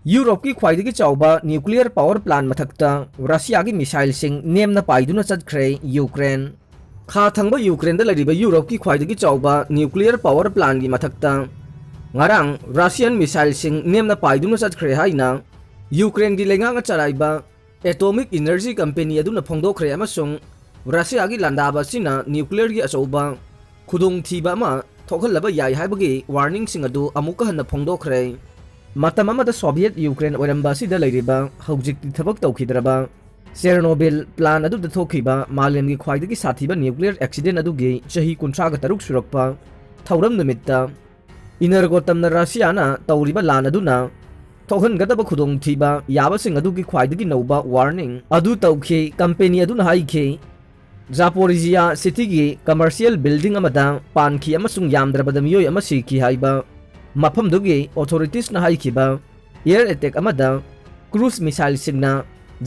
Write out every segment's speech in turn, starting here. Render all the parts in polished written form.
Europe की ख्वाइदगी चाउबा न्यूक्लियर पावर प्लांट मथक्ता रशिया की मिसाइल सिंह नेमना पाइदुना चटख्रे यूक्रेन खा थंगबा यूक्रेन दा लरिबा यूरोप की ख्वाइदगी चाउबा न्यूक्लियर पावर प्लांट की मथक्ता ngarang रशियन मिसाइल सिंह नेमना पाइदुना चटख्रे हाइना यूक्रेन की लेंगांगा चलाइबा एटॉमिक एनर्जी कंपनी अदुना फोंदोखरे अमसुंग रशिया की लांदाबा सिना न्यूक्लियर की अचौबा खुदोंग थीबा अमा थोखलबा याय हाइबगी वार्निंग सिंह अदु अमुका हन्ना फोंदोखरे मतम अमदा सोवियत यूक्रेन ओरंबा सिदा लैरिबा हौजिक्ति थबक तौखिद्रबा चेरनोबिल प्लान अदु दथोखिबा मालेमगी ख्वाइदगी साथीबा न्यूक्लियर एक्सीडेंट अदुगी चही 53 सुरक्पा थौरम नुमित्ता इनरगोतमना रशियाना तौरिबा लान अदुना थोहनगदबा खुदोंथीबा याबसिंग अदुगी ख्वाइदगी नौबा वार्निंग अदु तौखि कंपनी अदुना हाइखि जापोरिजिया सिटी की कमर्शियल बिल्डिंग अमदा पानखी अमसुंग यामद्रबदा मियोय अमा सिखि हाइबा मफमदुगी ऑथोरिटीज ना हाइखिबा एयर अटैक अमदा क्रूज मिसाइल सिंगना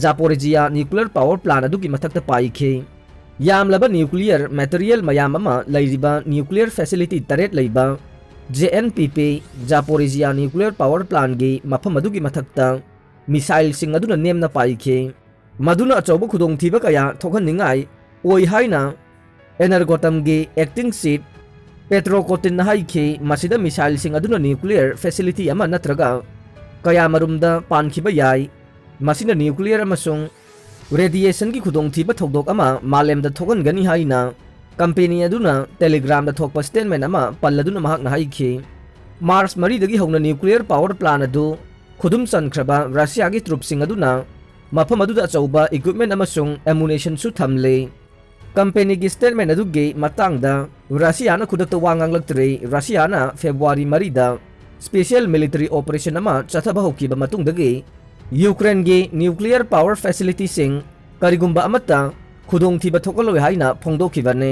जापोरिजिया न्यूक्लियर पावर प्लांट अदुगी मथक्ता पाइखि यामलबा न्यूक्लियर मटेरियल मयाम अमा लैरिबा न्यूक्लियर फैसिलिटी तरेट लैबा JNPP Zaporizhzhia nuclear power plant की मफम अदुगी मथक्ता मिसाइल सिंग अदुना नेमना पाइखि मदुना अचौबा खुदोंथीबा कया थोखननिंगाई ओइ हाइना एनर्गोटम की एक्टिंग चीफ पेट्रोकोटिन हाइखि मसिदा मिसाइल सिंग अदुना न्यूक्लियर फैसिलिटी अमा नत्रगा कया मरुमदा पानखिबा याय मसिना न्यूक्लियर अमसुंग रेडिएशन की खुदोंथीबा थौदोक अमा मालेमदा थोगनगनी हाइना कंपनी अदुना टेलीग्राम दा थोकपा स्टेटमेंट अमा पल्लदुना महाकना हाइखि मार्च 3 दगी हौना न्यूक्लियर पावर प्लांट अदु खुदुम चनख्रबा रशिया की ट्रुपसिंग अदुना मफम अदुदा अचौबा इक्विपमेंट अमसुंग एमुनेशन सु थमले कंपनी की स्टेटमेंट अदुगी मतंगदा रशियाना खुदक्ता वांगांगलक्तरे रशियाना फेब्रुआरी 3 स्पेशल मिलिटरी ऑपरेशन अमा चथबा हौकिबा मतुंगदगी यूक्रेन की न्यूक्लियर पावर फैसिलिटी सिंग करिगुंबा अमत्ता खुदोंथीबा थोकलोय हाइना फोंदोखिबने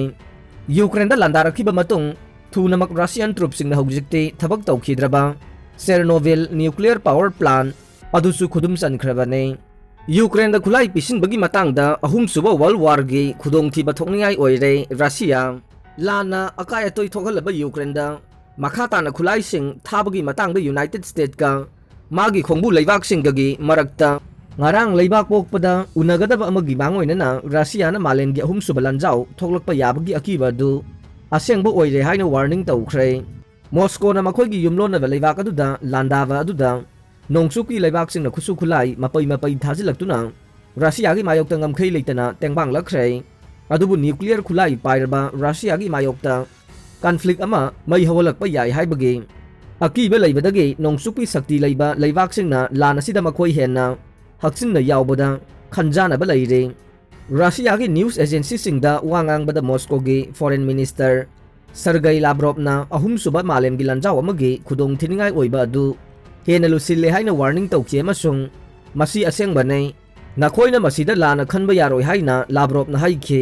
यूक्रेन दा लांदारखिबा मतुंग थुनमक रशियन ट्रुपसिंग हौजिक्ते थबक तौखिद्रबा चेरनोबिल न्यूक्लियर पावर प्लांट अदुसु खुदुम चनख्रबने यूक्रेन दा खुलाई पिसिनबगी मतंगदा अहुमसुबा वर्ल्ड वार गी खुदोंथीबा थोकनियाय ओइरे रशिया लाना अकाय अतोय थोकलबा यूक्रेन दा मखाताना खुलाई सिंग थाबगी मतंगदा यूनाइटेड स्टेट का मागी खोंबु लैबाक सिंगगी मरक्ता ngarang leibak pokpada unagadaba amagi bangoinana rasiana malemgi ahumsuba lanjau thoklakpa yabagi akiba du asengba oire haina warning taukhre moscow na makhoi gi yumlon na leibak aduda landava aduda nongsuki leibak singna khusu khulai mapai thajilaktuna russia gi mayokta ngamkhei leitana tengbang lakhre adubu nuclear khulai pairba russia gi mayokta conflict ama mai hawalakpa yai haibagi akiba leibadagi nongsuki sakti leiba leibak singna lana sida makhoi henna हक्सिन यावबदा खंजानब लैरे Russia की news agency सिंगदा वांगांगबदा Moscow की foreign minister Sergei लाब्रोवना अहुमसुबा मालेम की लंजाव अमगी खुदोंग थिनिंगाई ओइबा अदु हेना लुसिले हाइना वार्निंग तौखि अमसुंग मसी असेंगबने नखोइना मसीदा लाना खनबा यारोय हाइना लाब्रोवना हाइखि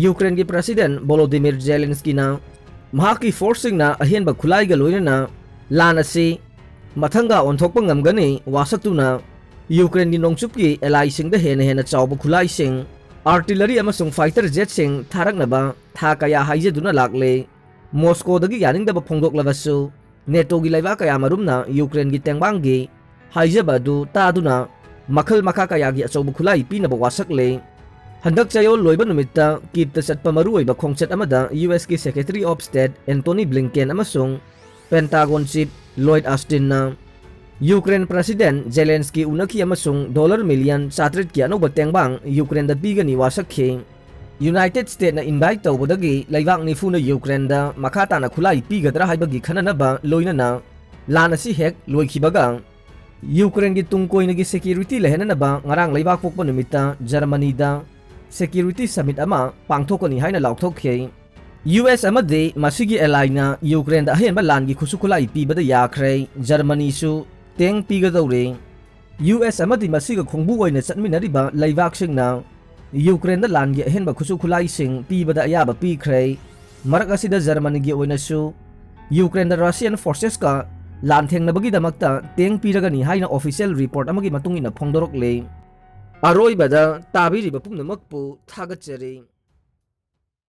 यूक्रेन की प्रेसिडेंट वोलोदिमिर जेलेंस्कीना महाकी फोर्सिंगना अहेनबा खुलाइगा लोइना लानासी मथंगा ओंथोकपा ngamgani wasatuna यूक्रेन की नोंगचुप की एलाई सिंग हेन हेन चाउब खुलाई सिंग आर्टिलरी अमसुंग फाइटर जेट सिंग थारकनबा था कया हाइजेदुना लाक्ले मॉस्को दगी यानिंगदबा फोंदोकलबसु नेटो की लैबा कया मरुमना यूक्रेन की तेंगबांगी हाइजेबदु तादुना मखल मखा कया की अचौब खुलाई पीनबा वासकले हंदक चयोल लोइबा नुमित्ता कीपता चटपा मरुओइबा खोंगचट अमदा यूएस की secretary of state Antony Blinken अमसुंग Pentagon chief Lloyd Austin Ukraine president Zelensky उनकी अमसुंग $1 मिलियन चात्रित की अनोबा तेंगबांग यूक्रेन दा पीगनी वासखि यूनाइटेड स्टेट ना इनवाइट तौबदगी लैबाक निफुना यूक्रेन दा मखाताना खुलाई पीगदरा हाइबगी खननबा लोइनना लानसी हेक लोइखिबगा यूक्रेन की तुंगकोइनगी सिक्योरिटी लेहननबा ngarang लैबाक पोकपा नुमित्ता जर्मनी दा सिक्योरिटी समिट अमा पांगथोकनी हाइना लाउथोखि यूएस अमदे मसिगी एलाइना यूक्रेन दा अहेनबा लानगी खुसुखुलाई पीबदा याखरे जर्मनी सु तेंग पीगदौरे यूएस अमदि मसिगा खोंबु ओइना चटमिनरिबा लैबाकसिंगना यूक्रेन दा लानगी अहेनबा खुसुखुलाइसिंग पीबदा अयाबा पीखरे मरक असिदा जर्मनी गी ओइनासु यूक्रेन दा रशियन फोर्सेस का लानथेंगनबगी दमक्ता तेंग पीरगनी हाइना ऑफिशियल रिपोर्ट अमगी मतुंगिना फोंदोरकले अरोइबदा ताबिरिबा पुमनमकपु थागतचरे।